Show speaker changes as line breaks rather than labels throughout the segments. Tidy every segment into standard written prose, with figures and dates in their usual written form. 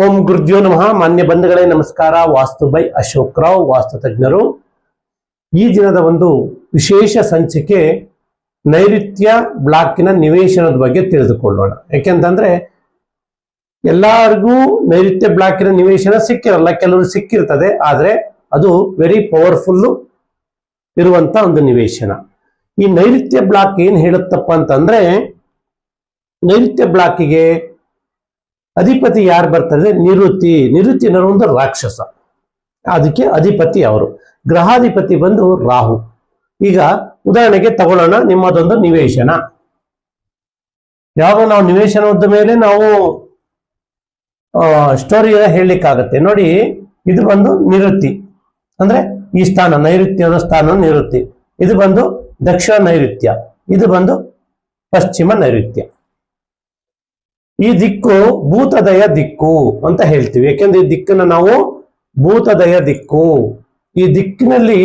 ಓಂ ಗುರುದ್ಯೋ ನಮಃ. ಮಾನ್ಯ ಬಂಧುಗಳೇ ನಮಸ್ಕಾರ. ವಾಸ್ತು ಬೈ ಅಶೋಕ್ ರಾವ್, ವಾಸ್ತು ತಜ್ಞರು. ಈ ದಿನದ ಒಂದು ವಿಶೇಷ ಸಂಚಿಕೆ ನೈಋತ್ಯ ಬ್ಲಾಕಿನ ನಿವೇಶನದ ಬಗ್ಗೆ ತಿಳಿದುಕೊಳ್ಳೋಣ. ಯಾಕೆಂತಂದ್ರೆ ಎಲ್ಲರಿಗೂ ನೈಋತ್ಯ ಬ್ಲಾಕಿನ ನಿವೇಶನ ಸಿಕ್ಕಿರಲ್ಲ, ಕೆಲವರು ಸಿಕ್ಕಿರ್ತದೆ, ಆದ್ರೆ ಅದು ವೆರಿ ಪವರ್ಫುಲ್ ಇರುವಂತ ಒಂದು ನಿವೇಶನ. ಈ ನೈಋತ್ಯ ಬ್ಲಾಕ್ ಏನ್ ಹೇಳುತ್ತಪ್ಪ ಅಂತಂದ್ರೆ, ನೈಋತ್ಯ ಬ್ಲಾಕಿಗೆ ಅಧಿಪತಿ ಯಾರು ಬರ್ತಾರೆ? ನಿವೃತ್ತಿ. ನಿವೃತ್ತಿ ಅನ್ನೋ ಒಂದು ರಾಕ್ಷಸ, ಅದಕ್ಕೆ ಅಧಿಪತಿ ಅವರು. ಗ್ರಹಾಧಿಪತಿ ಬಂದು ರಾಹು. ಈಗ ಉದಾಹರಣೆಗೆ ತಗೊಳ್ಳೋಣ ನಿಮ್ಮದೊಂದು ನಿವೇಶನ. ಯಾವಾಗ ನಾವು ನಿವೇಶನದ ಮೇಲೆ ನಾವು ಸ್ಟೋರಿ ಹೇಳಲಿಕ್ಕಾಗತ್ತೆ. ನೋಡಿ, ಇದು ಬಂದು ನಿವೃತ್ತಿ ಅಂದ್ರೆ ಈ ಸ್ಥಾನ, ನೈಋತ್ಯದ ಸ್ಥಾನ ನಿವೃತ್ತಿ. ಇದು ಬಂದು ದಕ್ಷಿಣ ನೈಋತ್ಯ, ಇದು ಬಂದು ಪಶ್ಚಿಮ ನೈಋತ್ಯ. ಈ ದಿಕ್ಕು ಭೂತದಯ ದಿಕ್ಕು ಅಂತ ಹೇಳ್ತೀವಿ. ಯಾಕೆಂದ್ರೆ ಈ ದಿಕ್ಕನ್ನು ನಾವು ಭೂತದಯ ದಿಕ್ಕು. ಈ ದಿಕ್ಕಿನಲ್ಲಿ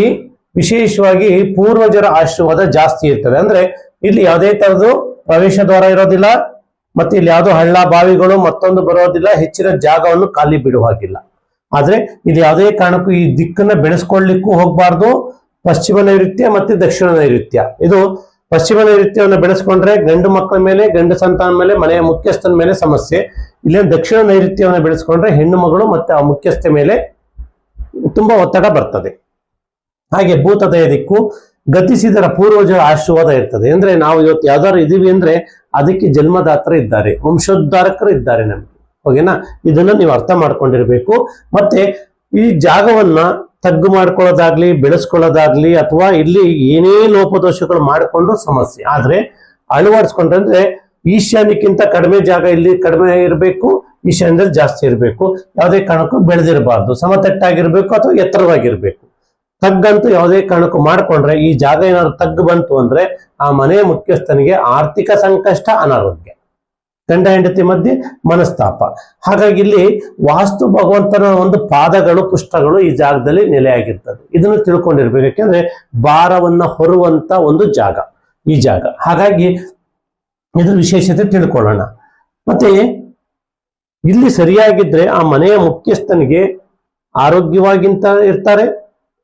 ವಿಶೇಷವಾಗಿ ಪೂರ್ವಜರ ಆಶೀರ್ವಾದ ಜಾಸ್ತಿ ಇರ್ತದೆ. ಅಂದ್ರೆ ಇಲ್ಲಿ ಯಾವುದೇ ತರದ್ದು ಪ್ರವೇಶ ದ್ವಾರ ಇರೋದಿಲ್ಲ, ಮತ್ತೆ ಇಲ್ಲಿ ಯಾವುದೋ ಹಳ್ಳ ಬಾವಿಗಳು ಮತ್ತೊಂದು ಬರೋದಿಲ್ಲ, ಹೆಚ್ಚಿನ ಜಾಗವನ್ನು ಖಾಲಿ ಬಿಡುವ ಹಾಗಿಲ್ಲ. ಆದ್ರೆ ಇದು ಯಾವುದೇ ಕಾರಣಕ್ಕೂ ಈ ದಿಕ್ಕನ್ನ ಬೆಳೆಸ್ಕೊಳ್ಲಿಕ್ಕೂ ಹೋಗ್ಬಾರ್ದು. ಪಶ್ಚಿಮ ನೈಋತ್ಯ ಮತ್ತೆ ದಕ್ಷಿಣ ನೈಋತ್ಯ. ಇದು ಪಶ್ಚಿಮ ನೈಋತ್ಯವನ್ನು ಬೆಳೆಸ್ಕೊಂಡ್ರೆ ಗಂಡು ಮಕ್ಕಳ ಮೇಲೆ, ಗಂಡು ಸಂತಾನ ಮೇಲೆ, ಮನೆಯ ಮುಖ್ಯಸ್ಥನ ಮೇಲೆ ಸಮಸ್ಯೆ. ಇಲ್ಲೇ ದಕ್ಷಿಣ ನೈಋತ್ಯವನ್ನು ಬೆಳೆಸ್ಕೊಂಡ್ರೆ ಹೆಣ್ಣು ಮಗಳು ಮತ್ತೆ ಆ ಮುಖ್ಯಸ್ಥೆ ಮೇಲೆ ತುಂಬಾ ಒತ್ತಡ ಬರ್ತದೆ. ಹಾಗೆ ಭೂತದಯ ದಿಕ್ಕು ಗತಿಸಿದರ ಪೂರ್ವಜರ ಆಶೀರ್ವಾದ ಇರ್ತದೆ. ಅಂದ್ರೆ ನಾವು ಇವತ್ತು ಯಾವ್ದಾದ್ರು ಇದೀವಿ ಅಂದ್ರೆ ಅದಕ್ಕೆ ಜನ್ಮದಾತರ ಇದ್ದಾರೆ, ವಂಶೋದ್ಧಾರಕರು ಇದ್ದಾರೆ ನಮ್ಗೆ. ಓಕೆನಾ? ಇದನ್ನ ನೀವು ಅರ್ಥ ಮಾಡ್ಕೊಂಡಿರ್ಬೇಕು. ಮತ್ತೆ ಈ ಜಾಗವನ್ನ ತಗ್ಗು ಮಾಡ್ಕೊಳ್ಳೋದಾಗ್ಲಿ, ಬೆಳೆಸ್ಕೊಳ್ಳೋದಾಗ್ಲಿ, ಅಥವಾ ಇಲ್ಲಿ ಏನೇ ಲೋಪದೋಷಗಳು ಮಾಡಿಕೊಂಡ್ರು ಸಮಸ್ಯೆ. ಆದ್ರೆ ಅಳವಡಿಸ್ಕೊಂಡ್ರೆ ಈಶಾನ್ಯಕ್ಕಿಂತ ಕಡಿಮೆ ಜಾಗ ಇಲ್ಲಿ ಕಡಿಮೆ ಇರಬೇಕು, ಈಶಾನ್ಯದಲ್ಲಿ ಜಾಸ್ತಿ ಇರಬೇಕು. ಯಾವುದೇ ಕಾರಣಕ್ಕೂ ಬೆಳೆದಿರಬಾರ್ದು, ಸಮತಟ್ಟಾಗಿರ್ಬೇಕು ಅಥವಾ ಎತ್ತರವಾಗಿರ್ಬೇಕು. ತಗ್ಗಂತೂ ಯಾವುದೇ ಕಾರಣಕ್ಕೂ ಮಾಡ್ಕೊಂಡ್ರೆ, ಈ ಜಾಗ ಏನಾದ್ರು ತಗ್ಗು ಬಂತು ಅಂದ್ರೆ ಆ ಮನೆಯ ಮುಖ್ಯಸ್ಥನಿಗೆ ಆರ್ಥಿಕ ಸಂಕಷ್ಟ, ಅನಾರೋಗ್ಯ, ಗಂಡ ಹೆಂಡತಿ ಮಧ್ಯೆ ಮನಸ್ತಾಪ. ಹಾಗಾಗಿ ಇಲ್ಲಿ ವಾಸ್ತು ಭಗವಂತನ ಒಂದು ಪಾದಗಳು, ಪುಷ್ಟಗಳು ಈ ಜಾಗದಲ್ಲಿ ನೆಲೆಯಾಗಿರ್ತದೆ. ಇದನ್ನು ತಿಳ್ಕೊಂಡಿರ್ಬೇಕು. ಯಾಕೆಂದ್ರೆ ಭಾರವನ್ನ ಹೊರುವಂತ ಒಂದು ಜಾಗ ಈ ಜಾಗ. ಹಾಗಾಗಿ ಇದ್ರ ವಿಶೇಷತೆ ತಿಳ್ಕೊಳ್ಳೋಣ. ಮತ್ತೆ ಇಲ್ಲಿ ಸರಿಯಾಗಿದ್ರೆ ಆ ಮನೆಯ ಮುಖ್ಯಸ್ಥನಿಗೆ ಆರೋಗ್ಯವಾಗಿಂತ ಇರ್ತಾರೆ,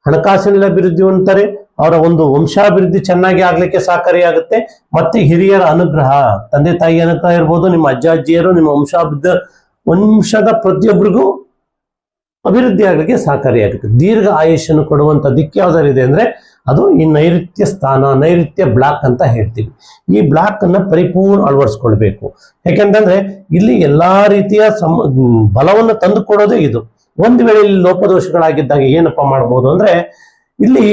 ಹಣಕಾಸಿನ ಅಭಿವೃದ್ಧಿ ಹೊಂದ್ತಾರೆ, ಅವರ ಒಂದು ವಂಶಾಭಿವೃದ್ಧಿ ಚೆನ್ನಾಗಿ ಆಗ್ಲಿಕ್ಕೆ ಸಹಕಾರಿಯಾಗುತ್ತೆ. ಮತ್ತೆ ಹಿರಿಯರ ಅನುಗ್ರಹ, ತಂದೆ ತಾಯಿ ಅನುಗ್ರಹ ಇರ್ಬೋದು, ನಿಮ್ಮ ಅಜ್ಜ ಅಜ್ಜಿಯರು, ನಿಮ್ಮ ವಂಶದ ಪ್ರತಿಯೊಬ್ಬರಿಗೂ ಅಭಿವೃದ್ಧಿ ಆಗ್ಲಿಕ್ಕೆ ಸಹಕಾರಿಯಾಗುತ್ತೆ. ದೀರ್ಘ ಆಯುಷನ್ನು ಕೊಡುವಂತ ದಿಕ್ಕು ಯಾವ್ದಾರಿದೆ ಅಂದ್ರೆ ಅದು ಈ ನೈಋತ್ಯ ಸ್ಥಾನ, ನೈಋತ್ಯ ಬ್ಲಾಕ್ ಅಂತ ಹೇಳ್ತೀವಿ. ಈ ಬ್ಲಾಕ್ ಅನ್ನ ಪರಿಪೂರ್ಣ ಅಳವಡಿಸ್ಕೊಳ್ಬೇಕು. ಯಾಕೆಂತಂದ್ರೆ ಇಲ್ಲಿ ಎಲ್ಲಾ ರೀತಿಯ ಬಲವನ್ನು ತಂದು ಕೊಡೋದೇ ಇದು. ಒಂದು ವೇಳೆ ಇಲ್ಲಿ ಲೋಪದೋಷಗಳಾಗಿದ್ದಾಗ ಏನಪ್ಪಾ ಮಾಡ್ಬೋದು ಅಂದ್ರೆ, ಇಲ್ಲಿ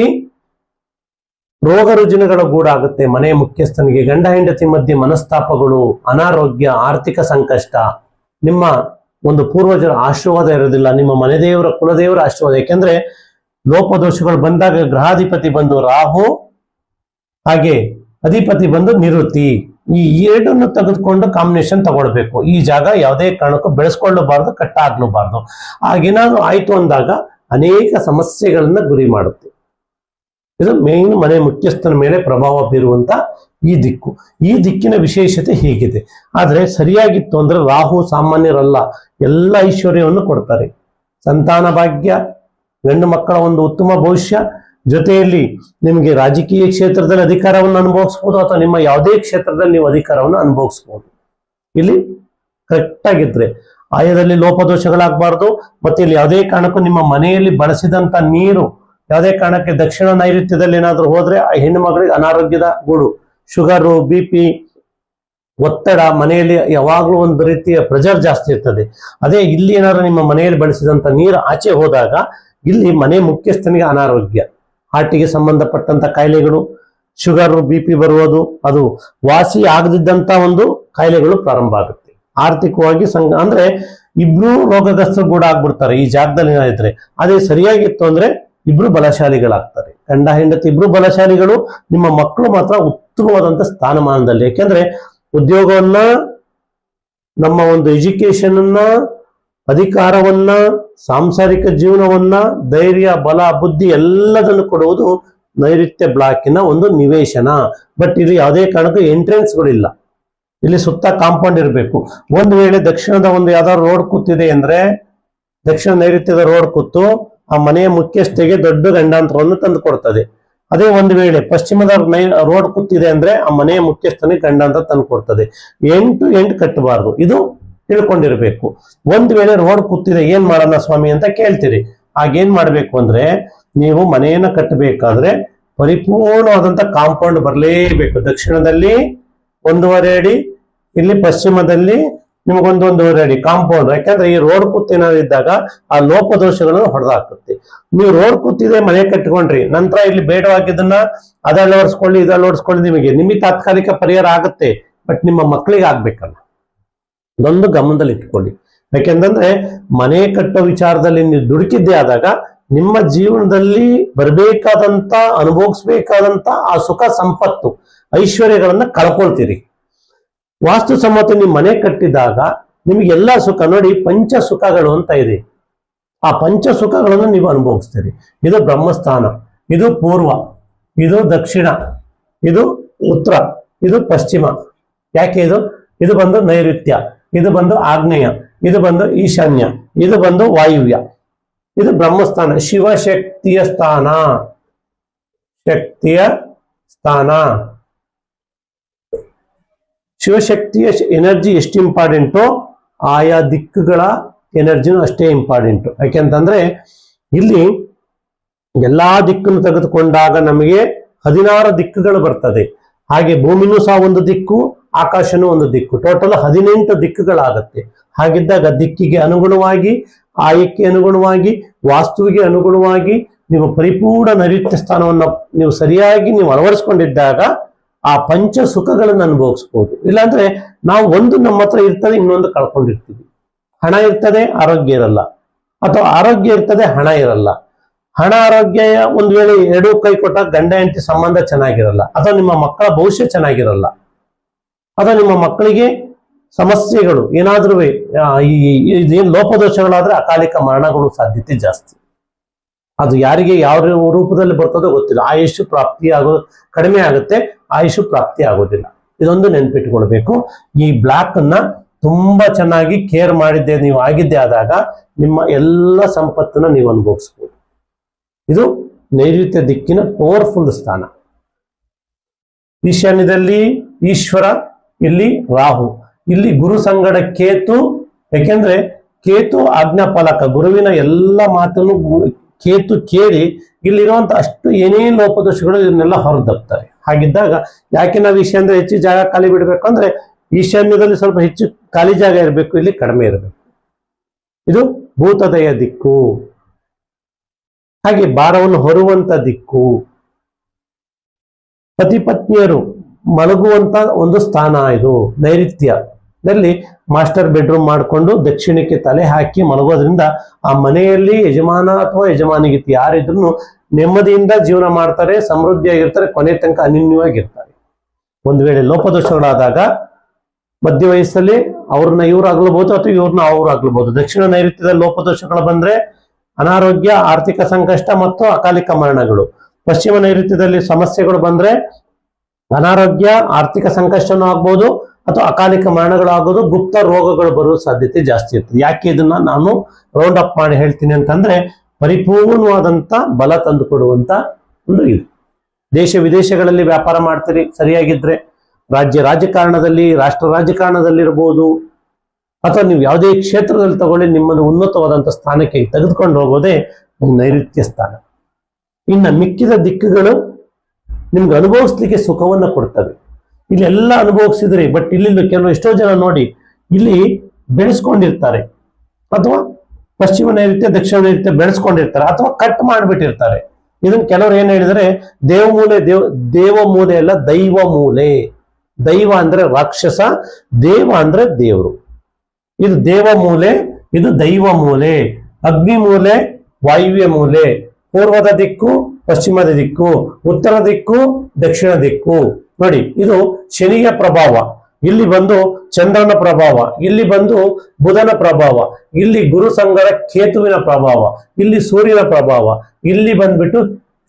ರೋಗ ರುಜಿನಗಳ ಗೂಡಾಗುತ್ತೆ. ಮನೆಯ ಮುಖ್ಯಸ್ಥನಿಗೆ ಗಂಡ ಹೆಂಡತಿ ಮಧ್ಯೆ ಮನಸ್ತಾಪಗಳು, ಅನಾರೋಗ್ಯ, ಆರ್ಥಿಕ ಸಂಕಷ್ಟ, ನಿಮ್ಮ ಒಂದು ಪೂರ್ವಜರ ಆಶೀರ್ವಾದ ಇರೋದಿಲ್ಲ, ನಿಮ್ಮ ಮನೆದೇವರ ಕುಲದೇವರ ಆಶೀರ್ವಾದ. ಯಾಕೆಂದ್ರೆ ಲೋಪದೋಷಗಳು ಬಂದಾಗ ಗ್ರಹಾಧಿಪತಿ ಬಂದು ರಾಹು, ಹಾಗೆ ಅಧಿಪತಿ ಬಂದು ನಿವೃತ್ತಿ. ಈ ಎರಡನ್ನು ತೆಗೆದುಕೊಂಡು ಕಾಂಬಿನೇಷನ್ ತಗೊಳ್ಬೇಕು. ಈ ಜಾಗ ಯಾವುದೇ ಕಾರಣಕ್ಕೂ ಬೆಳೆಸ್ಕೊಳ್ಳಬಾರ್ದು, ಕಟ್ಟಾಗ್ಲೂಬಾರ್ದು. ಆಗೇನಾದ್ರು ಆಯ್ತು ಅಂದಾಗ ಅನೇಕ ಸಮಸ್ಯೆಗಳನ್ನ ಗುರಿ ಮಾಡುತ್ತೆ. ಇದು ಮೇನ್ ಮನೆ ಮುಖ್ಯಸ್ಥನ ಮೇಲೆ ಪ್ರಭಾವ ಬೀರುವಂತ ಈ ದಿಕ್ಕು. ಈ ದಿಕ್ಕಿನ ವಿಶೇಷತೆ ಹೀಗಿದೆ. ಆದ್ರೆ ಸರಿಯಾಗಿತ್ತು ಅಂದ್ರೆ ರಾಹು ಸಾಮಾನ್ಯರಲ್ಲ, ಎಲ್ಲ ಐಶ್ವರ್ಯವನ್ನು ಕೊಡ್ತಾರೆ. ಸಂತಾನ ಭಾಗ್ಯ, ಗಂಡು ಮಕ್ಕಳ ಒಂದು ಉತ್ತಮ ಭವಿಷ್ಯ, ಜೊತೆಯಲ್ಲಿ ನಿಮಗೆ ರಾಜಕೀಯ ಕ್ಷೇತ್ರದಲ್ಲಿ ಅಧಿಕಾರವನ್ನು ಅನುಭವಿಸ್ಬೋದು, ಅಥವಾ ನಿಮ್ಮ ಯಾವುದೇ ಕ್ಷೇತ್ರದಲ್ಲಿ ನೀವು ಅಧಿಕಾರವನ್ನು ಅನುಭವಿಸ್ಬೋದು. ಇಲ್ಲಿ ಕರೆಕ್ಟ್ ಆಗಿದ್ರೆ ಆಯದಲ್ಲಿ ಲೋಪದೋಷಗಳಾಗಬಾರ್ದು. ಮತ್ತೆ ಇಲ್ಲಿ ಯಾವುದೇ ಕಾರಣಕ್ಕೂ ನಿಮ್ಮ ಮನೆಯಲ್ಲಿ ಬಳಸಿದಂತ ನೀರು ಯಾವುದೇ ಕಾರಣಕ್ಕೆ ದಕ್ಷಿಣ ನೈಋತ್ಯದಲ್ಲಿ ಏನಾದ್ರೂ ಹೋದ್ರೆ ಆ ಹೆಣ್ಣು ಮಗಳಿಗೆ ಅನಾರೋಗ್ಯದ ಗೂಡು, ಶುಗರು, BP, ಒತ್ತಡ, ಮನೆಯಲ್ಲಿ ಯಾವಾಗ್ಲೂ ಒಂದು ರೀತಿಯ ಪ್ರೆಷರ್ ಜಾಸ್ತಿ ಇರ್ತದೆ. ಅದೇ ಇಲ್ಲಿ ಏನಾದ್ರು ನಿಮ್ಮ ಮನೆಯಲ್ಲಿ ಬಳಸಿದಂತ ನೀರು ಆಚೆ ಹೋದಾಗ ಇಲ್ಲಿ ಮನೆ ಮುಖ್ಯಸ್ಥನಿಗೆ ಅನಾರೋಗ್ಯ, ಹಾರ್ಟಿಗೆ ಸಂಬಂಧಪಟ್ಟಂತ ಕಾಯಿಲೆಗಳು, ಶುಗರ್, BP ಬರುವುದು, ಅದು ವಾಸಿ ಆಗದಿದ್ದಂತ ಒಂದು ಕಾಯಿಲೆಗಳು ಪ್ರಾರಂಭ ಆಗುತ್ತೆ. ಆರ್ಥಿಕವಾಗಿ ಅಂದ್ರೆ ಇಬ್ರು ರೋಗಗ್ರಸ್ತರು ಕೂಡ ಆಗ್ಬಿಡ್ತಾರೆ ಈ ಜಾಗದಲ್ಲಿ ಏನಾದ್ರೆ. ಅದೇ ಸರಿಯಾಗಿತ್ತು ಅಂದ್ರೆ ಇಬ್ರು ಬಲಶಾಲಿಗಳಾಗ್ತಾರೆ, ಗಂಡ ಹೆಂಡತಿ ಇಬ್ರು ಬಲಶಾಲಿಗಳು. ನಿಮ್ಮ ಮಕ್ಕಳು ಮಾತ್ರ ಉತ್ತಮವಾದಂತ ಸ್ಥಾನಮಾನದಲ್ಲಿ. ಯಾಕೆಂದ್ರೆ ಉದ್ಯೋಗವನ್ನ, ನಮ್ಮ ಒಂದು ಎಜುಕೇಶನ್ ಅನ್ನ, ಅಧಿಕಾರವನ್ನ, ಸಾಂಸಾರಿಕ ಜೀವನವನ್ನ, ಧೈರ್ಯ, ಬಲ, ಬುದ್ಧಿ ಎಲ್ಲದನ್ನು ಕೊಡುವುದು ನೈಋತ್ಯ ಬ್ಲಾಕಿನ ಒಂದು ನಿವೇಶನ. ಬಟ್ ಇದು ಯಾವುದೇ ಕಾರಣಕ್ಕೂ ಎಂಟ್ರೆನ್ಸ್ಗಳಿಲ್ಲ. ಇಲ್ಲಿ ಸುತ್ತ ಕಾಂಪೌಂಡ್ ಇರಬೇಕು. ಒಂದು ವೇಳೆ ದಕ್ಷಿಣದ ಒಂದು ಯಾವ್ದಾದ್ರು ರೋಡ್ ಕೂತಿದೆ ಅಂದ್ರೆ, ದಕ್ಷಿಣ ನೈಋತ್ಯದ ರೋಡ್ ಕೂತು ಆ ಮನೆಯ ಮುಖ್ಯಸ್ಥೆಗೆ ದೊಡ್ಡ ಗಂಡಾಂತರವನ್ನು ತಂದು ಕೊಡ್ತದೆ. ಅದೇ ಒಂದು ವೇಳೆ ಪಶ್ಚಿಮದ ರೋಡ್ ಕೂತಿದೆ ಅಂದ್ರೆ ಆ ಮನೆಯ ಮುಖ್ಯಸ್ಥನಿಗೆ ಗಂಡಾಂತರ ತಂದು ಕೊಡ್ತದೆ. 8 ಕಟ್ಟಬಾರದು, ಇದು ತಿಳ್ಕೊಂಡಿರ್ಬೇಕು. ಒಂದು ವೇಳೆ ರೋಡ್ ಕೂತಿದೆ ಏನ್ ಮಾಡೋಣ ಸ್ವಾಮಿ ಅಂತ ಕೇಳ್ತೀರಿ. ಆಗೇನ್ ಮಾಡ್ಬೇಕು ಅಂದ್ರೆ, ನೀವು ಮನೆಯನ್ನ ಕಟ್ಟಬೇಕಾದ್ರೆ ಪರಿಪೂರ್ಣವಾದಂತ ಕಾಂಪೌಂಡ್ ಬರಲೇಬೇಕು. ದಕ್ಷಿಣದಲ್ಲಿ 1.5 ಅಡಿ, ಇಲ್ಲಿ ಪಶ್ಚಿಮದಲ್ಲಿ ನಿಮಗೊಂದು 1.5 ಅಡಿ ಕಾಂಪೌಂಡ್. ಯಾಕಂದ್ರೆ ಈ ರೋಡ್ ಕೂತೇನಾದಿದ್ದಾಗ ಆ ಲೋಪದೋಷಗಳನ್ನು ಹೊಡೆದಾಕುತ್ತೆ. ನೀವು ರೋಡ್ ಕೂತಿದೆ ಮನೆ ಕಟ್ಕೊಂಡ್ರಿ, ನಂತರ ಇಲ್ಲಿ ಬೇಡವಾಗಿದ್ದನ್ನ ಅದಳವಡಿಸ್ಕೊಳ್ಳಿ ಇದಳವಡಿಸ್ಕೊಳ್ಳಿ, ನಿಮಗೆ ತಾತ್ಕಾಲಿಕ ಪರಿಹಾರ ಆಗುತ್ತೆ, ಬಟ್ ನಿಮ್ಮ ಮಕ್ಕಳಿಗೆ ಆಗ್ಬೇಕಲ್ಲ. ಇದೊಂದು ಗಮನದಲ್ಲಿ ಇಟ್ಕೊಳ್ಳಿ. ಯಾಕೆಂತಂದ್ರೆ ಮನೆ ಕಟ್ಟೋ ವಿಚಾರದಲ್ಲಿ ನೀವು ದುಡುಕಿದ್ದೇ ಆದಾಗ ನಿಮ್ಮ ಜೀವನದಲ್ಲಿ ಬರಬೇಕಾದಂತ ಅನುಭವಿಸ್ಬೇಕಾದಂತ ಆ ಸುಖ ಸಂಪತ್ತು ಐಶ್ವರ್ಯಗಳನ್ನ ಕಳ್ಕೊಳ್ತೀರಿ. ವಾಸ್ತು ಸಮ್ಮತ ನೀವು ಮನೆ ಕಟ್ಟಿದಾಗ ನಿಮಗೆ ಎಲ್ಲಾ ಸುಖ ನೋಡಿ, ಪಂಚ ಸುಖಗಳು ಅಂತ ಇದೆ. ಆ ಪಂಚ ಸುಖಗಳನ್ನು ನೀವು ಅನುಭವಿಸ್ತೀರಿ. ಇದು ಬ್ರಹ್ಮಸ್ಥಾನ, ಇದು ಪೂರ್ವ, ಇದು ದಕ್ಷಿಣ, ಇದು ಉತ್ತರ, ಇದು ಪಶ್ಚಿಮ. ಯಾಕೆ ಇದು ಬಂದು ನೈಋತ್ಯ, ಇದು ಬಂದು ಆಗ್ನೇಯ, ಇದು ಬಂದು ಈಶಾನ್ಯ, ಇದು ಬಂದು ವಾಯುವ್ಯ. ಇದು ಬ್ರಹ್ಮಸ್ಥಾನ, ಶಿವಶಕ್ತಿಯ ಸ್ಥಾನ, ಶಕ್ತಿಯ ಸ್ಥಾನ. ಶಿವಶಕ್ತಿಯ ಎನರ್ಜಿ ಎಷ್ಟು ಇಂಪಾರ್ಟೆಂಟು, ಆಯಾ ದಿಕ್ಕುಗಳ ಎನರ್ಜಿನೂ ಅಷ್ಟೇ ಇಂಪಾರ್ಟೆಂಟು. ಯಾಕೆಂತಂದ್ರೆ ಇಲ್ಲಿ ಎಲ್ಲಾ ದಿಕ್ಕನ್ನು ತೆಗೆದುಕೊಂಡಾಗ ನಮಗೆ 16 ದಿಕ್ಕುಗಳು ಬರ್ತದೆ. ಹಾಗೆ ಭೂಮಿನೂ ಸಹ ಒಂದು ದಿಕ್ಕು, ಆಕಾಶನೂ ಒಂದು ದಿಕ್ಕು, ಟೋಟಲ್ 18 ದಿಕ್ಕುಗಳಾಗತ್ತೆ. ಹಾಗಿದ್ದಾಗ ದಿಕ್ಕಿಗೆ ಅನುಗುಣವಾಗಿ, ಆಯಕ್ಕೆ ಅನುಗುಣವಾಗಿ, ವಾಸ್ತುವಿಗೆ ಅನುಗುಣವಾಗಿ ನೀವು ಪರಿಪೂರ್ಣ ನೈಋತ್ಯ ಸ್ಥಾನವನ್ನು ನೀವು ಸರಿಯಾಗಿ ನೀವು ಅಳವಡಿಸ್ಕೊಂಡಿದ್ದಾಗ ಆ ಪಂಚ ಸುಖಗಳನ್ನು ಅನುಭವಿಸ್ಬೋದು. ಇಲ್ಲಾಂದ್ರೆ ನಾವು ಒಂದು ನಮ್ಮ ಹತ್ರ ಇರ್ತದೆ, ಇನ್ನೊಂದು ಕಳ್ಕೊಂಡಿರ್ತೀವಿ. ಹಣ ಇರ್ತದೆ, ಆರೋಗ್ಯ ಇರಲ್ಲ, ಅಥವಾ ಆರೋಗ್ಯ ಇರ್ತದೆ, ಹಣ ಇರಲ್ಲ. ಹಣ ಆರೋಗ್ಯ ಒಂದು ವೇಳೆ ಎರಡೂ ಕೈ ಕೊಟ್ಟಾಗ ಗಂಡ ಹೆಂಡತಿ ಸಂಬಂಧ ಚೆನ್ನಾಗಿರಲ್ಲ, ಅಥವಾ ನಿಮ್ಮ ಮಕ್ಕಳ ಭವಿಷ್ಯ ಚೆನ್ನಾಗಿರಲ್ಲ, ಅಥವಾ ನಿಮ್ಮ ಮಕ್ಕಳಿಗೆ ಸಮಸ್ಯೆಗಳು ಏನಾದ್ರೂ ಇದೇನು ಲೋಪದೋಷಗಳಾದ್ರೆ ಅಕಾಲಿಕ ಮರಣಗಳು ಸಾಧ್ಯತೆ ಜಾಸ್ತಿ. ಅದು ಯಾರಿಗೆ ಯಾವ ರೂಪದಲ್ಲಿ ಬರ್ತದೋ ಗೊತ್ತಿಲ್ಲ. ಆಯುಷ್ ಪ್ರಾಪ್ತಿ ಆಗೋದು ಕಡಿಮೆ ಆಗುತ್ತೆ, ಆಯುಷ್ ಪ್ರಾಪ್ತಿ ಆಗೋದಿಲ್ಲ. ಇದೊಂದು ನೆನ್ಪಿಟ್ಕೊಳ್ಬೇಕು. ಈ ಬ್ಲಾಕ್ ಅನ್ನ ತುಂಬಾ ಚೆನ್ನಾಗಿ ಕೇರ್ ಮಾಡಿದ್ದೆ ನೀವು ಆಗಿದ್ದೇ ಆದಾಗ ನಿಮ್ಮ ಎಲ್ಲ ಸಂಪತ್ತನ್ನ ನೀವು ಅನುಭವಿಸ್ಬೋದು. ಇದು ನೈಋತ್ಯ ದಿಕ್ಕಿನ ಪವರ್ಫುಲ್ ಸ್ಥಾನ. ಈಶಾನ್ಯದಲ್ಲಿ ಈಶ್ವರ, ಇಲ್ಲಿ ರಾಹು, ಇಲ್ಲಿ ಗುರು ಸಂಗಡ ಕೇತು. ಯಾಕೆಂದ್ರೆ ಕೇತು ಆಜ್ಞಾಪಾಲಕ, ಗುರುವಿನ ಎಲ್ಲ ಮಾತನ್ನು ಕೇತು ಕೇಳಿ ಇಲ್ಲಿರುವಂತ ಅಷ್ಟು ಏನೇನು ಲೋಪದೋಷಗಳು ಇದನ್ನೆಲ್ಲ ಹೊರದಬ್ತಾರೆ. ಹಾಗಿದ್ದಾಗ ಯಾಕೆ ನಾವು ಈಶಾನ್ಯದಲ್ಲಿ ಹೆಚ್ಚು ಜಾಗ ಖಾಲಿ ಬಿಡಬೇಕು ಅಂದ್ರೆ, ಈಶಾನ್ಯದಲ್ಲಿ ಸ್ವಲ್ಪ ಹೆಚ್ಚು ಖಾಲಿ ಜಾಗ ಇರಬೇಕು, ಇಲ್ಲಿ ಕಡಿಮೆ ಇರಬೇಕು. ಇದು ಭೂತದಯ ದಿಕ್ಕು. ಹಾಗೆ ಭಾರವನ್ನು ಹೊರುವಂತ ದಿಕ್ಕು. ಪತಿ ಪತ್ನಿಯರು ಮಲಗುವಂತ ಒಂದು ಸ್ಥಾನ ಇದು ನೈಋತ್ಯದಲ್ಲಿ. ಮಾಸ್ಟರ್ ಬೆಡ್ರೂಮ್ ಮಾಡಿಕೊಂಡು ದಕ್ಷಿಣಕ್ಕೆ ತಲೆ ಹಾಕಿ ಮಲಗೋದ್ರಿಂದ ಆ ಮನೆಯಲ್ಲಿ ಯಜಮಾನ ಅಥವಾ ಯಜಮಾನಿಗಿತ್ತು ಯಾರಿದ್ರು ನೆಮ್ಮದಿಯಿಂದ ಜೀವನ ಮಾಡ್ತಾರೆ, ಸಮೃದ್ಧಿಯಾಗಿರ್ತಾರೆ, ಕೊನೆ ತನಕ ಅನ್ಯೂನ್ಯವಾಗಿರ್ತಾರೆ. ಒಂದು ವೇಳೆ ಲೋಪದೋಷಗಳಾದಾಗ ಮಧ್ಯ ವಯಸ್ಸಲ್ಲಿ ಅವ್ರನ್ನ ಇವ್ರು ಆಗ್ಲಬಹುದು, ಅಥವಾ ಇವ್ರನ್ನ ಅವ್ರು ಆಗ್ಲಬಹುದು. ದಕ್ಷಿಣ ನೈಋತ್ಯದಲ್ಲಿ ಲೋಪದೋಷಗಳು ಬಂದ್ರೆ ಅನಾರೋಗ್ಯ, ಆರ್ಥಿಕ ಸಂಕಷ್ಟ ಮತ್ತು ಅಕಾಲಿಕ ಮರಣಗಳು. ಪಶ್ಚಿಮ ನೈಋತ್ಯದಲ್ಲಿ ಸಮಸ್ಯೆಗಳು ಬಂದ್ರೆ ಅನಾರೋಗ್ಯ, ಆರ್ಥಿಕ ಸಂಕಷ್ಟನೂ ಆಗ್ಬೋದು, ಅಥವಾ ಅಕಾಲಿಕ ಮರಣಗಳು ಆಗೋದು, ಗುಪ್ತ ರೋಗಗಳು ಬರುವ ಸಾಧ್ಯತೆ ಜಾಸ್ತಿ ಇರ್ತದೆ. ಯಾಕೆ ಇದನ್ನ ನಾನು ರೌಂಡ್ ಅಪ್ ಮಾಡಿ ಹೇಳ್ತೀನಿ ಅಂತಂದ್ರೆ, ಪರಿಪೂರ್ಣವಾದಂತ ಬಲ ತಂದು ಕೊಡುವಂತ ಒಂದು ಇದು. ದೇಶ ವಿದೇಶಗಳಲ್ಲಿ ವ್ಯಾಪಾರ ಮಾಡ್ತೀರಿ ಸರಿಯಾಗಿದ್ರೆ, ರಾಜಕಾರಣದಲ್ಲಿ, ರಾಷ್ಟ್ರ ರಾಜಕಾರಣದಲ್ಲಿ ಇರ್ಬೋದು, ಅಥವಾ ನೀವು ಯಾವುದೇ ಕ್ಷೇತ್ರದಲ್ಲಿ ತಗೊಳ್ಳಿ, ನಿಮ್ಮನ್ನು ಉನ್ನತವಾದಂಥ ಸ್ಥಾನಕ್ಕೆ ತೆಗೆದುಕೊಂಡು ಹೋಗೋದೇ ನೈಋತ್ಯ ಸ್ಥಾನ. ಇನ್ನು ಮಿಕ್ಕಿದ ದಿಕ್ಕುಗಳು ನಿಮ್ಗೆ ಅನುಭವಿಸ್ಲಿಕ್ಕೆ ಸುಖವನ್ನ ಕೊಡ್ತವೆ. ಇಲ್ಲೆಲ್ಲ ಅನುಭವಿಸಿದ್ರಿ, ಬಟ್ ಇಲ್ಲಿ ಕೆಲವು ಎಷ್ಟೋ ಜನ ನೋಡಿ ಇಲ್ಲಿ ಬೆಳೆಸ್ಕೊಂಡಿರ್ತಾರೆ, ಅಥವಾ ಪಶ್ಚಿಮ ನೈಋತ್ಯ ದಕ್ಷಿಣ ನೈಋತ್ಯ ಬೆಳೆಸ್ಕೊಂಡಿರ್ತಾರೆ, ಅಥವಾ ಕಟ್ ಮಾಡಿಬಿಟ್ಟಿರ್ತಾರೆ. ಇದನ್ನ ಕೆಲವರು ಏನ್ ಹೇಳಿದರೆ, ದೇವ ಮೂಲೆ ಅಲ್ಲ, ದೈವ ಮೂಲೆ. ದೈವ ಅಂದ್ರೆ ರಾಕ್ಷಸ, ದೇವ ಅಂದ್ರೆ ದೇವರು. ಇದು ದೇವ ಮೂಲೆ, ಇದು ದೈವ ಮೂಲೆ. ಅಗ್ನಿ ಮೂಲೆ, ವಾಯುವ್ಯ ಮೂಲೆ. ಪೂರ್ವದ ದಿಕ್ಕು, ಪಶ್ಚಿಮದ ದಿಕ್ಕು, ಉತ್ತರ ದಿಕ್ಕು, ದಕ್ಷಿಣ ದಿಕ್ಕು. ನೋಡಿ, ಇದು ಶನಿಯ ಪ್ರಭಾವ, ಇಲ್ಲಿ ಬಂದು ಚಂದ್ರನ ಪ್ರಭಾವ, ಇಲ್ಲಿ ಬಂದು ಬುಧನ ಪ್ರಭಾವ, ಇಲ್ಲಿ ಗುರು ಸಂಗಡ ಕೇತುವಿನ ಪ್ರಭಾವ, ಇಲ್ಲಿ ಸೂರ್ಯನ ಪ್ರಭಾವ, ಇಲ್ಲಿ ಬಂದ್ಬಿಟ್ಟು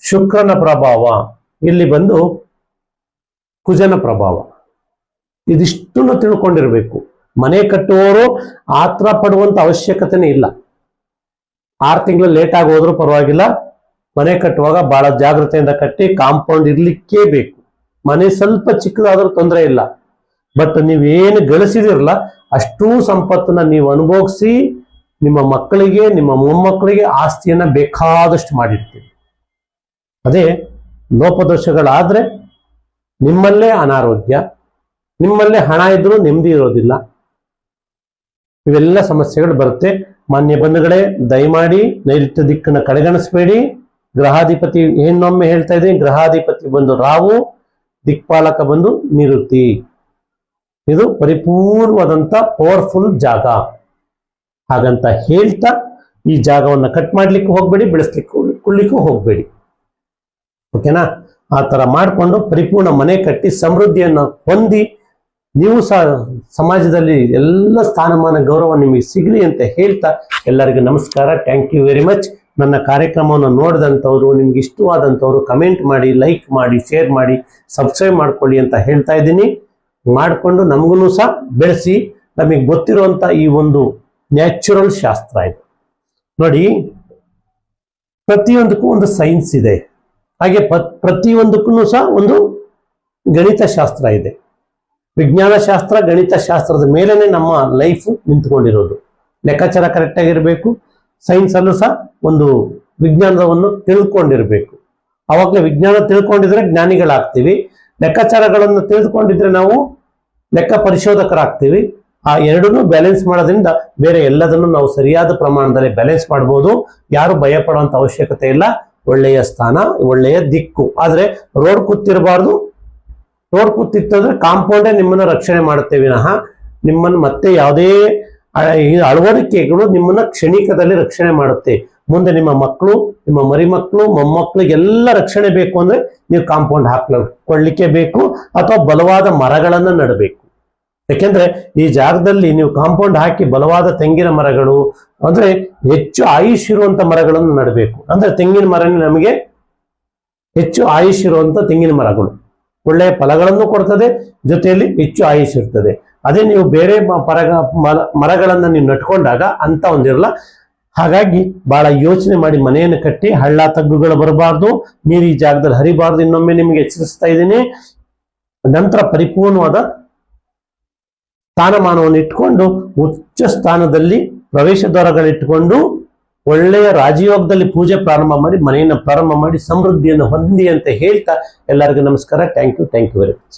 ಶುಕ್ರನ ಪ್ರಭಾವ, ಇಲ್ಲಿ ಬಂದು ಕುಜನ ಪ್ರಭಾವ. ಇದಿಷ್ಟನ್ನು ತಿಳ್ಕೊಂಡಿರ್ಬೇಕು. ಮನೆ ಕಟ್ಟುವವರು ಆತರ ಪಡುವಂತ ಅವಶ್ಯಕತೆನೇ ಇಲ್ಲ. 6 ತಿಂಗಳು ಲೇಟ್ ಆಗಿ ಹೋದ್ರೂ ಪರವಾಗಿಲ್ಲ, ಮನೆ ಕಟ್ಟುವಾಗ ಬಹಳ ಜಾಗ್ರತೆಯಿಂದ ಕಟ್ಟಿ. ಕಾಂಪೌಂಡ್ ಇರ್ಲಿಕ್ಕೇ ಬೇಕು. ಮನೆ ಸ್ವಲ್ಪ ಚಿಕ್ಕದಾದ್ರೂ ತೊಂದರೆ ಇಲ್ಲ, ಬಟ್ ನೀವೇನು ಗಳಿಸಿದಿರಲ್ಲ ಅಷ್ಟೂ ಸಂಪತ್ತನ್ನ ನೀವು ಅನುಭವಿಸಿ ನಿಮ್ಮ ಮಕ್ಕಳಿಗೆ, ನಿಮ್ಮ ಮೊಮ್ಮಕ್ಕಳಿಗೆ ಆಸ್ತಿಯನ್ನ ಬೇಕಾದಷ್ಟು ಮಾಡಿರ್ತೀರಿ. ಅದೇ ಲೋಪದೋಷಗಳಾದ್ರೆ ನಿಮ್ಮಲ್ಲೇ ಅನಾರೋಗ್ಯ, ನಿಮ್ಮಲ್ಲೇ ಹಣ ಇದ್ರೂ ನೆಮ್ಮದಿ ಇರೋದಿಲ್ಲ, ಇವೆಲ್ಲ ಸಮಸ್ಯೆಗಳು ಬರುತ್ತೆ. ಮಾನ್ಯ ಬಂಧುಗಳೇ, ದಯಮಾಡಿ ನೈಋತ್ಯ ದಿಕ್ಕನ್ನು ಕಡೆಗಣಿಸಬೇಡಿ. ಗ್ರಹಾಧಿಪತಿ ಇನ್ನೊಮ್ಮೆ ಹೇಳ್ತಾ ಇದ್ದೀನಿ, ಗ್ರಹಾಧಿಪತಿ ಬಂದು ರಾಹು, ದಿಕ್ಪಾಲಕ ಬಂದು ನಿವೃತ್ತಿ. ಇದು ಪರಿಪೂರ್ಣವಾದಂತ ಪವರ್ಫುಲ್ ಜಾಗ. ಹಾಗಂತ ಹೇಳ್ತಾ ಈ ಜಾಗವನ್ನ ಕಟ್ ಮಾಡ್ಲಿಕ್ಕೆ ಹೋಗ್ಬೇಡಿ, ಬೆಳೆಸ್ಲಿಕ್ಕೆ ಹೋಗ್ಬೇಡಿ. ಓಕೆನಾ? ಆ ತರ ಮಾಡಿಕೊಂಡು ಪರಿಪೂರ್ಣ ಮನೆ ಕಟ್ಟಿ ಸಮೃದ್ಧಿಯನ್ನು ಹೊಂದಿ ನೀವು ಸಹ ಸಮಾಜದಲ್ಲಿ ಎಲ್ಲ ಸ್ಥಾನಮಾನ ಗೌರವ ನಿಮಗೆ ಸಿಗಲಿ ಅಂತ ಹೇಳ್ತಾ ಎಲ್ಲರಿಗೂ ನಮಸ್ಕಾರ. Thank you very much. ನನ್ನ ಕಾರ್ಯಕ್ರಮವನ್ನು ನೋಡಿದಂಥವ್ರು, ನಿಮ್ಗೆ ಇಷ್ಟವಾದಂಥವ್ರು ಕಮೆಂಟ್ ಮಾಡಿ, ಲೈಕ್ ಮಾಡಿ, ಶೇರ್ ಮಾಡಿ, ಸಬ್ಸ್ಕ್ರೈಬ್ ಮಾಡ್ಕೊಳ್ಳಿ ಅಂತ ಹೇಳ್ತಾ ಇದ್ದೀನಿ. ಮಾಡಿಕೊಂಡು ನಮಗೂ ಸಹ ಬೆಳೆಸಿ. ನಮಗೆ ಗೊತ್ತಿರುವಂತ ಈ ಒಂದು ನ್ಯಾಚುರಲ್ ಶಾಸ್ತ್ರ ಇದು ನೋಡಿ. ಪ್ರತಿಯೊಂದಕ್ಕೂ ಒಂದು ಸೈನ್ಸ್ ಇದೆ, ಹಾಗೆ ಪ್ರತಿಯೊಂದಕ್ಕೂ ಸಹ ಒಂದು ಗಣಿತ ಶಾಸ್ತ್ರ ಇದೆ. ವಿಜ್ಞಾನ ಶಾಸ್ತ್ರ, ಗಣಿತ ಶಾಸ್ತ್ರದ ಮೇಲೇನೆ ನಮ್ಮ ಲೈಫ್ ನಿಂತ್ಕೊಂಡಿರೋದು. ಲೆಕ್ಕಾಚಾರ ಕರೆಕ್ಟ್ ಆಗಿರ್ಬೇಕು. ಸೈನ್ಸ್ ಅಲ್ಲೂ ಸಹ ಒಂದು ವಿಜ್ಞಾನವನ್ನು ತಿಳ್ಕೊಂಡಿರ್ಬೇಕು. ಅವಾಗಲೇ ವಿಜ್ಞಾನ ತಿಳ್ಕೊಂಡಿದ್ರೆ ಜ್ಞಾನಿಗಳಾಗ್ತೀವಿ. ಲೆಕ್ಕಾಚಾರಗಳನ್ನು ತಿಳಿದುಕೊಂಡಿದ್ರೆ ನಾವು ಲೆಕ್ಕ ಪರಿಶೋಧಕರಾಗ್ತೀವಿ. ಆ ಎರಡನ್ನೂ ಬ್ಯಾಲೆನ್ಸ್ ಮಾಡೋದ್ರಿಂದ ಬೇರೆ ಎಲ್ಲದನ್ನು ನಾವು ಸರಿಯಾದ ಪ್ರಮಾಣದಲ್ಲಿ ಬ್ಯಾಲೆನ್ಸ್ ಮಾಡ್ಬೋದು. ಯಾರು ಭಯ ಪಡುವಂತ ಅವಶ್ಯಕತೆ ಇಲ್ಲ. ಒಳ್ಳೆಯ ಸ್ಥಾನ, ಒಳ್ಳೆಯ ದಿಕ್ಕು. ಆದ್ರೆ ರೋಡ್ ಕೂತಿರಬಾರ್ದು. ರೋಡ್ ಕೂತಿತ್ತಂದ್ರೆ ಕಾಂಪೌಂಡೇ ನಿಮ್ಮನ್ನ ರಕ್ಷಣೆ ಮಾಡುತ್ತೆ ವಿನಃ ನಿಮ್ಮನ್ನು ಮತ್ತೆ ಯಾವುದೇ ಅಳವಡಿಕೆಗಳು ನಿಮ್ಮನ್ನ ಕ್ಷಣಿಕದಲ್ಲಿ ರಕ್ಷಣೆ ಮಾಡುತ್ತೆ. ಮುಂದೆ ನಿಮ್ಮ ಮಕ್ಕಳು, ನಿಮ್ಮ ಮರಿಮಕ್ಕಳು, ಮೊಮ್ಮಕ್ಕಳಿಗೆಲ್ಲ ರಕ್ಷಣೆ ಬೇಕು ಅಂದ್ರೆ ನೀವು ಕಾಂಪೌಂಡ್ ಹಾಕೊಳ್ಳಿಕ್ಕೆ ಬೇಕು, ಅಥವಾ ಬಲವಾದ ಮರಗಳನ್ನ ನೆಡಬೇಕು. ಯಾಕೆಂದ್ರೆ ಈ ಜಾಗದಲ್ಲಿ ನೀವು ಕಾಂಪೌಂಡ್ ಹಾಕಿ ಬಲವಾದ ತೆಂಗಿನ ಮರಗಳು, ಅಂದ್ರೆ ಹೆಚ್ಚು ಆಯುಷ್ ಇರುವಂತ ಮರಗಳನ್ನು ನೆಡಬೇಕು. ಅಂದ್ರೆ ತೆಂಗಿನ ಮರನೇ ನಮಗೆ ಹೆಚ್ಚು ಆಯುಷ್ ಇರುವಂತ ತೆಂಗಿನ ಮರಗಳು ಒಳ್ಳೆಯ ಫಲಗಳನ್ನು ಕೊಡ್ತದೆ, ಜೊತೆಯಲ್ಲಿ ಹೆಚ್ಚು ಆಯುಷ್ ಇರ್ತದೆ. ಅದೇ ನೀವು ಬೇರೆ ಮರಗಳನ್ನ ನೀವು ನಟ್ಕೊಂಡಾಗ ಅಂತ ಒಂದಿರಲ್ಲ. ಹಾಗಾಗಿ ಬಹಳ ಯೋಚನೆ ಮಾಡಿ ಮನೆಯನ್ನು ಕಟ್ಟಿ. ಹಳ್ಳ ತಗ್ಗುಗಳು ಬರಬಾರ್ದು, ನೀರು ಈ ಜಾಗದಲ್ಲಿ ಹರಿಬಾರ್ದು. ಇನ್ನೊಮ್ಮೆ ನಿಮಗೆ ಎಚ್ಚರಿಸ್ತಾ ಇದ್ದೀನಿ. ನಂತರ ಪರಿಪೂರ್ಣವಾದ ಸ್ಥಾನಮಾನವನ್ನು ಇಟ್ಕೊಂಡು ಉಚ್ಚ ಸ್ಥಾನದಲ್ಲಿ ಪ್ರವೇಶ ದ್ವಾರಗಳಿಟ್ಟುಕೊಂಡು ಒಳ್ಳೆಯ ರಾಜಯೋಗದಲ್ಲಿ ಪೂಜೆ ಪ್ರಾರಂಭ ಮಾಡಿ, ಮನೆಯನ್ನು ಪ್ರಾರಂಭ ಮಾಡಿ ಸಮೃದ್ಧಿಯನ್ನು ಹೊಂದಿ ಅಂತ ಹೇಳ್ತಾ ಎಲ್ಲರಿಗೂ ನಮಸ್ಕಾರ. Thank you very much.